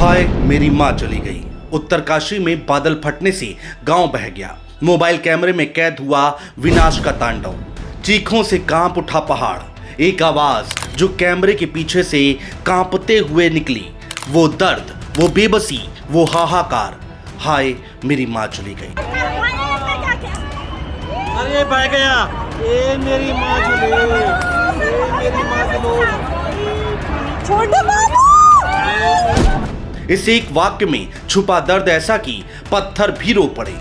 हाय मेरी माँ चली गई। उत्तरकाशी में बादल फटने से गांव बह गया। मोबाइल कैमरे में कैद हुआ विनाश का तांडव। चीखों से कांप उठा पहाड़। एक आवाज जो कैमरे के पीछे से कांपते हुए निकली। वो दर्द, वो बेबसी, वो हाहाकार। हाय मेरी माँ चली गई। अरे बह गया, ये मेरी माँ चली गई, ये मेरी माँ छोटे बाबू। इस एक वाक्य में छुपा दर्द ऐसा कि पत्थर भी रो पड़े।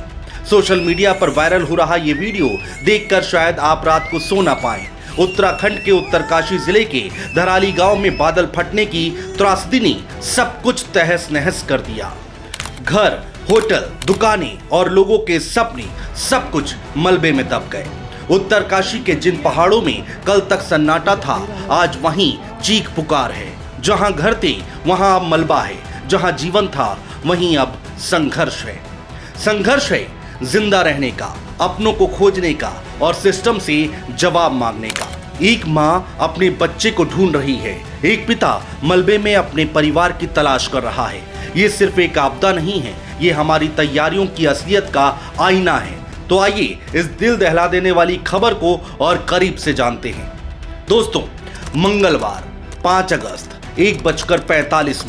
सोशल मीडिया पर वायरल हो रहा ये वीडियो देखकर शायद आप रात को सो ना पाए। उत्तराखंड के उत्तरकाशी जिले के धराली गांव में बादल फटने की त्रासदी ने सब कुछ तहस नहस कर दिया। घर, होटल, दुकानें और लोगों के सपने सब कुछ मलबे में दब गए। उत्तरकाशी के जिन पहाड़ों में कल तक सन्नाटा था, आज वहीं चीख पुकार है। जहां घर थे वहां अब मलबा है। जहां जीवन था वहीं अब संघर्ष है। संघर्ष है जिंदा रहने का, अपनों को खोजने का और सिस्टम से जवाब मांगने का। एक माँ अपने बच्चे को ढूंढ रही है। एक पिता मलबे में अपने परिवार की तलाश कर रहा है। ये सिर्फ एक आपदा नहीं है, ये हमारी तैयारियों की असलियत का आईना है। तो आइए इस दिल दहला देने वाली खबर को और करीब से जानते हैं। दोस्तों, मंगलवार 5 अगस्त 1:45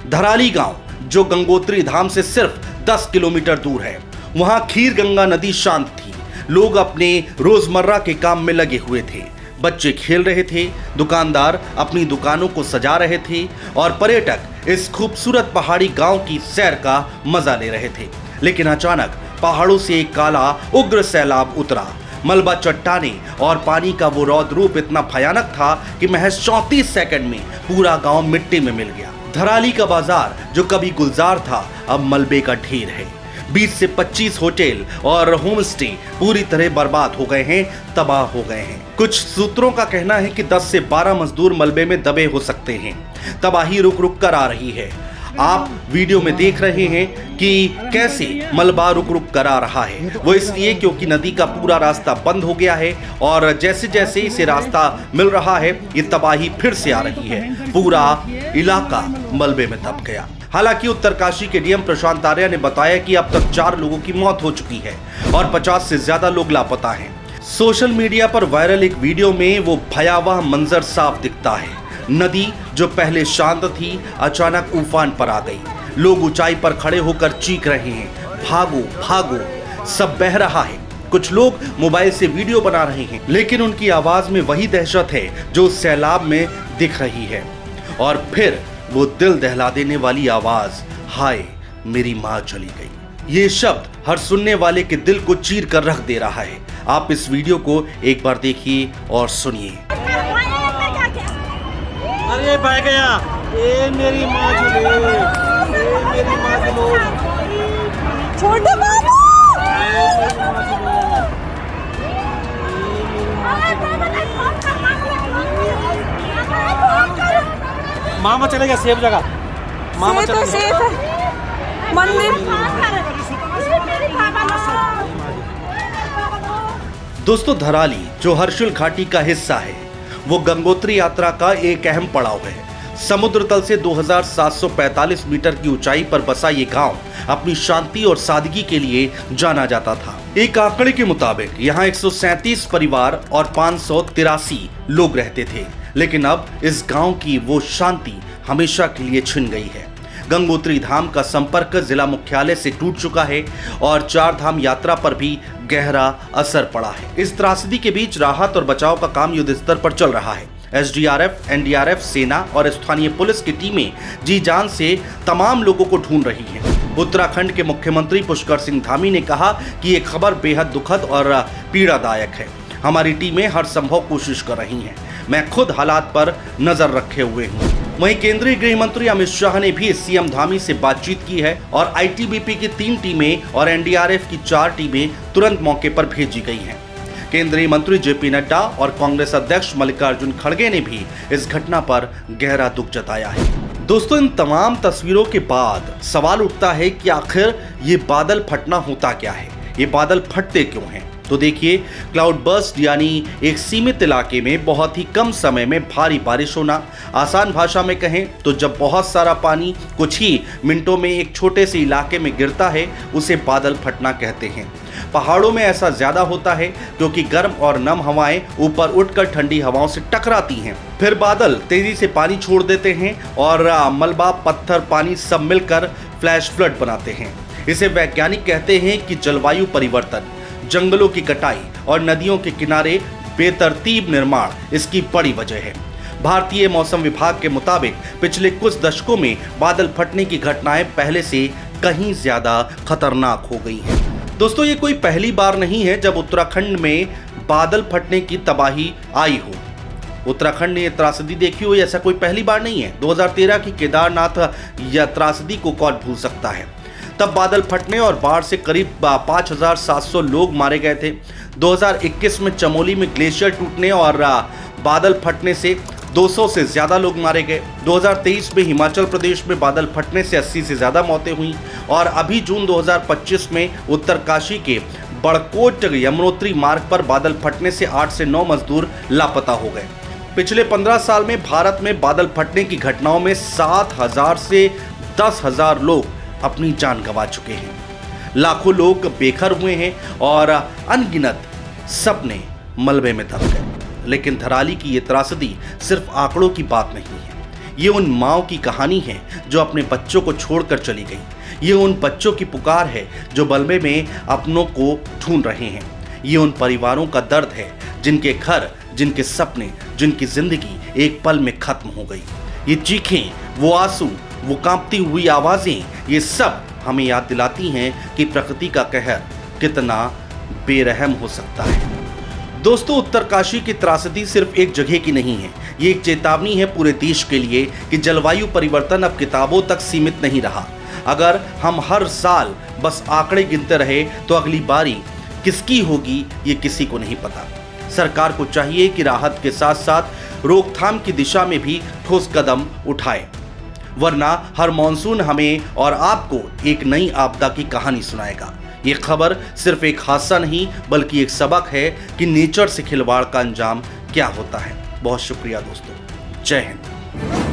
धराली गांव, जो गंगोत्री धाम से सिर्फ 10 किलोमीटर दूर है। वहां खीर गंगा नदी शांत थी। लोग अपने रोजमर्रा के काम में लगे हुए थे। बच्चे खेल रहे थे, दुकानदार अपनी दुकानों को सजा रहे थे और पर्यटक इस खूबसूरत पहाड़ी गांव की सैर का मजा ले रहे थे। लेकिन अचानक पहाड़ों से एक काला उग्र सैलाब उतरा। मलबा, चट्टानें और पानी का वो रौद्र रूप इतना भयानक था कि महज 34 सेकंड में पूरा गांव मिट्टी में मिल गया। धराली का बाजार, जो कभी गुलजार था, अब मलबे का ढेर है। 20 से 25 होटल और होम स्टे पूरी तरह बर्बाद हो गए हैं, तबाह हो गए हैं। कुछ सूत्रों का कहना है कि 10 से 12 मजदूर मलबे में दबे हो सकते हैं। तबाही रुक रुक कर आ रही है। आप वीडियो में देख रहे हैं कि कैसे मलबा रुक रुक कर आ रहा है। वो इसलिए क्योंकि नदी का पूरा रास्ता बंद हो गया है और जैसे जैसे इसे रास्ता मिल रहा है, ये तबाही फिर से आ रही है। पूरा इलाका मलबे में दब गया। हालांकि उत्तरकाशी के डीएम प्रशांत आर्य ने बताया कि अब तक 4 लोगों की मौत हो चुकी है और 50 से ज्यादा लोग लापता हैं। सोशल मीडिया पर वायरल एक वीडियो में वो भयावह मंजर साफ दिखता है। नदी, जो पहले शांत थी, अचानक उफान पर आ गई। लोग ऊंचाई पर खड़े होकर चीख रहे हैं, भागो भागो। सब बह रहा है। कुछ लोग मोबाइल से वीडियो बना रहे हैं, लेकिन उनकी आवाज में वही दहशत है जो उस सैलाब में दिख रही है। और फिर वो दिल दहला देने वाली आवाज, हाय मेरी माँ चली गई। ये शब्द हर सुनने वाले के दिल को चीर कर रख दे रहा है। आप इस वीडियो को एक बार देखिए और सुनिए। अरे बह गया, ये मेरी माँ चली गई, ये मेरी माँ चली गई। छोटे बाबू। मामा चले गया सेफ जगह। मामा चले गया। सेफ है मंदिर। दोस्तों, धराली, जो हर्षिल घाटी का हिस्सा है, वो गंगोत्री यात्रा का एक अहम पड़ाव है। समुद्र तल से 2745 मीटर की ऊंचाई पर बसा ये गांव अपनी शांति और सादगी के लिए जाना जाता था। एक आंकड़े के मुताबिक यहाँ 137 परिवार और 583 लोग रहते थे। लेकिन अब इस गांव की वो शांति हमेशा के लिए छिन गई है। गंगोत्री धाम का संपर्क जिला मुख्यालय से टूट चुका है और 4 धाम यात्रा पर भी गहरा असर पड़ा है। इस त्रासदी के बीच राहत और बचाव का काम युद्ध स्तर पर चल रहा है। एसडीआरएफ, एनडीआरएफ, सेना और स्थानीय पुलिस की टीमें जी जान से तमाम लोगों को ढूंढ रही हैं। उत्तराखंड के मुख्यमंत्री पुष्कर सिंह धामी ने कहा कि ये खबर बेहद दुखद और पीड़ादायक है। हमारी टीमें हर संभव कोशिश कर रही हैं। मैं खुद हालात पर नजर रखे हुए हूँ। वहीं केंद्रीय गृह मंत्री अमित शाह ने भी सीएम धामी से बातचीत की है और आईटीबीपी की 3 टीमें और एनडीआरएफ की 4 टीमें तुरंत मौके पर भेजी गई हैं। केंद्रीय मंत्री जेपी नड्डा और कांग्रेस अध्यक्ष मल्लिकार्जुन खड़गे ने भी इस घटना पर गहरा दुख जताया है। दोस्तों, इन तमाम तस्वीरों के बाद सवाल उठता है कि आखिर ये बादल फटना होता क्या है? ये बादल फटते क्यों हैं? तो देखिए, क्लाउड बर्स्ट यानी एक सीमित इलाके में बहुत ही कम समय में भारी बारिश होना। आसान भाषा में कहें तो जब बहुत सारा पानी कुछ ही मिनटों में एक छोटे से इलाके में गिरता है, उसे बादल फटना कहते हैं। पहाड़ों में ऐसा ज्यादा होता है क्योंकि गर्म और नम हवाएं ऊपर उठकर ठंडी हवाओं से टकराती हैं। फिर बादल तेजी से पानी छोड़ देते हैं और मलबा, पत्थर, पानी सब मिलकर फ्लैश फ्लड बनाते हैं। इसे वैज्ञानिक कहते हैं कि जलवायु परिवर्तन, जंगलों की कटाई और नदियों के किनारे बेतरतीब निर्माण इसकी बड़ी वजह है। भारतीय मौसम विभाग के मुताबिक पिछले कुछ दशकों में बादल फटने की घटनाएं पहले से कहीं ज्यादा खतरनाक हो गई हैं। दोस्तों, ये कोई पहली बार नहीं है जब उत्तराखंड में बादल फटने की तबाही आई हो। उत्तराखंड ने यह त्रासदी देखी हो, ऐसा कोई पहली बार नहीं है। 2013 की केदारनाथ या त्रासदी को कौन भूल सकता है। तब बादल फटने और बाढ़ से करीब 5,700 लोग मारे गए थे। 2021 में चमोली में ग्लेशियर टूटने और बादल फटने से 200 से ज़्यादा लोग मारे गए। 2023 में हिमाचल प्रदेश में बादल फटने से 80 से ज़्यादा मौतें हुई और अभी जून 2025 में उत्तरकाशी के बड़कोट यमुनोत्री मार्ग पर बादल फटने से 8 से 9 मजदूर लापता हो गए। पिछले 15 साल में भारत में बादल फटने की घटनाओं में 7,000 से 10,000 लोग अपनी जान गंवा चुके हैं। लाखों लोग बेघर हुए हैं और अनगिनत सपने मलबे में दब गए। लेकिन थराली की ये त्रासदी सिर्फ आंकड़ों की बात नहीं है। ये उन माँओं की कहानी है जो अपने बच्चों को छोड़कर चली गई। ये उन बच्चों की पुकार है जो मलबे में अपनों को ढूंढ रहे हैं। ये उन परिवारों का दर्द है जिनके घर, जिनके सपने, जिनकी जिंदगी एक पल में खत्म हो गई। ये चीखें, वो आंसू, वो कांपती हुई आवाजें, ये सब हमें याद दिलाती हैं कि प्रकृति का कहर कितना बेरहम हो सकता है। दोस्तों, उत्तरकाशी की त्रासदी सिर्फ एक जगह की नहीं है। ये एक चेतावनी है पूरे देश के लिए कि जलवायु परिवर्तन अब किताबों तक सीमित नहीं रहा। अगर हम हर साल बस आंकड़े गिनते रहे तो अगली बारी किसकी होगी ये किसी को नहीं पता। सरकार को चाहिए कि राहत के साथ साथ रोकथाम की दिशा में भी ठोस कदम उठाए, वरना हर मॉनसून हमें और आपको एक नई आपदा की कहानी सुनाएगा। ये खबर सिर्फ एक हादसा नहीं बल्कि एक सबक है कि नेचर से खिलवाड़ का अंजाम क्या होता है। बहुत शुक्रिया दोस्तों। जय हिंद।